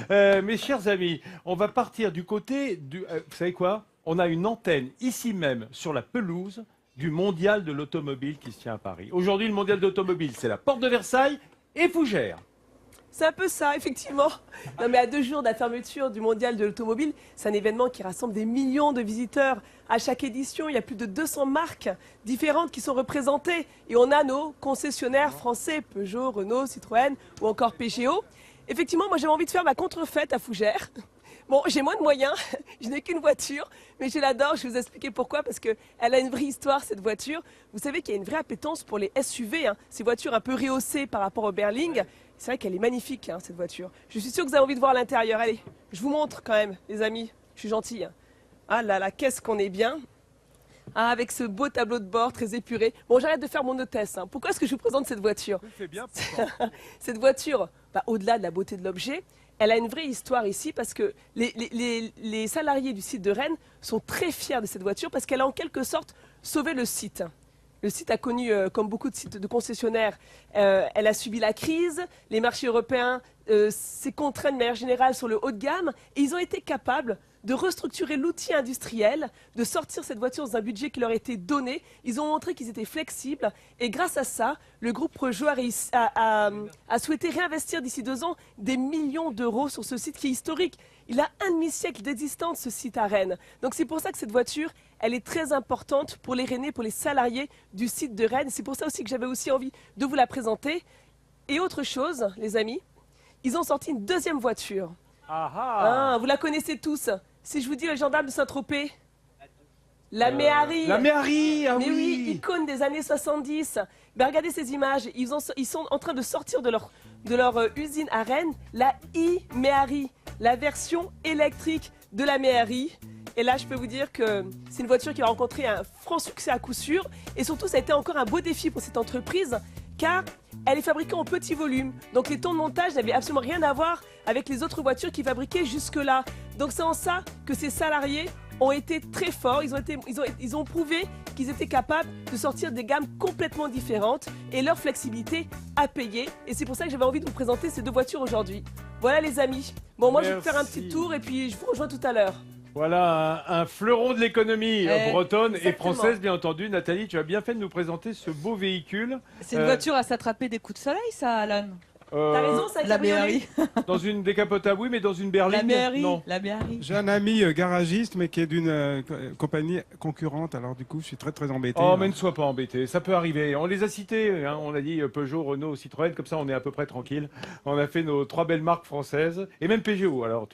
Mes chers amis, on va partir du côté du... vous savez quoi? On a une antenne ici même sur la pelouse du Mondial de l'automobile qui se tient à Paris. Aujourd'hui, le Mondial de l'automobile, c'est la porte de Versailles et Fougères. C'est un peu ça, effectivement. Non, mais à 2 jours de la fermeture du Mondial de l'automobile, c'est un événement qui rassemble des millions de visiteurs. À chaque édition, il y a plus de 200 marques différentes qui sont représentées. Et on a nos concessionnaires français, Peugeot, Renault, Citroën ou encore Peugeot. Effectivement, moi j'avais envie de faire ma contrefête à Fougères. Bon, j'ai moins de moyens, je n'ai qu'une voiture, mais je l'adore, je vais vous expliquer pourquoi, parce qu'elle a une vraie histoire, cette voiture. Vous savez qu'il y a une vraie appétence pour les SUV, ces voitures un peu rehaussées par rapport au Berling. C'est vrai qu'elle est magnifique, cette voiture. Je suis sûre que vous avez envie de voir l'intérieur. Allez, je vous montre quand même, les amis, je suis gentille. Ah là là, qu'est-ce qu'on est bien. Ah, avec ce beau tableau de bord très épuré. Bon, j'arrête de faire mon hôtesse. Pourquoi est-ce que je vous présente cette voiture? C'est bien. Cette voiture, au-delà de la beauté de l'objet, elle a une vraie histoire ici parce que les salariés du site de Rennes sont très fiers de cette voiture parce qu'elle a en quelque sorte sauvé le site. Le site a connu, comme beaucoup de sites de concessionnaires, elle a subi la crise, les marchés européens s'est contraint de manière générale sur le haut de gamme et ils ont été capables de restructurer l'outil industriel, de sortir cette voiture dans un budget qui leur était donné. Ils ont montré qu'ils étaient flexibles et grâce à ça, le groupe Peugeot a souhaité réinvestir d'ici 2 ans des millions d'euros sur ce site qui est historique. Il a un demi-siècle d'existence, ce site à Rennes. Donc c'est pour ça que cette voiture, elle est très importante pour les Rennais, pour les salariés du site de Rennes. C'est pour ça aussi que j'avais aussi envie de vous la présenter. Et autre chose, les amis, ils ont sorti une deuxième voiture. Ah, Vous la connaissez tous. Si je vous dis le gendarme de Saint-Tropez, la Méhari. La Méhari, ah Mais oui. oui, icône des années 70. Ben, regardez ces images. Ils sont en train de sortir de leur usine à Rennes la e-Méhari, la version électrique de la Méhari. Et là, je peux vous dire que c'est une voiture qui a rencontré un franc succès à coup sûr. Et surtout, ça a été encore un beau défi pour cette entreprise, car elle est fabriquée en petit volume. Donc les temps de montage n'avaient absolument rien à voir avec les autres voitures qui fabriquaient jusque-là. Donc c'est en ça que ces salariés ont été très forts. Ils ont prouvé qu'ils étaient capables de sortir des gammes complètement différentes et leur flexibilité a payé. Et c'est pour ça que j'avais envie de vous présenter ces 2 voitures aujourd'hui. Voilà les amis. Bon, moi je vais vous faire un petit tour et puis je vous rejoins tout à l'heure. Voilà un fleuron de l'économie bretonne et exactement. française, bien entendu. Nathalie, tu as bien fait de nous présenter ce beau véhicule. C'est une voiture à s'attraper des coups de soleil, ça, Alan? T'as raison, ça La Méhari. Dans une décapotable, oui, mais dans une berline, La Méhari. non. La Méhari. J'ai un ami garagiste, mais qui est d'une compagnie concurrente. Alors du coup, je suis très très embêté. Oh, là. mais ne sois pas embêté, ça peut arriver. On les a cités, on a dit Peugeot, Renault, Citroën, comme ça on est à peu près tranquille. On a fait nos 3 belles marques françaises, et même Peugeot, alors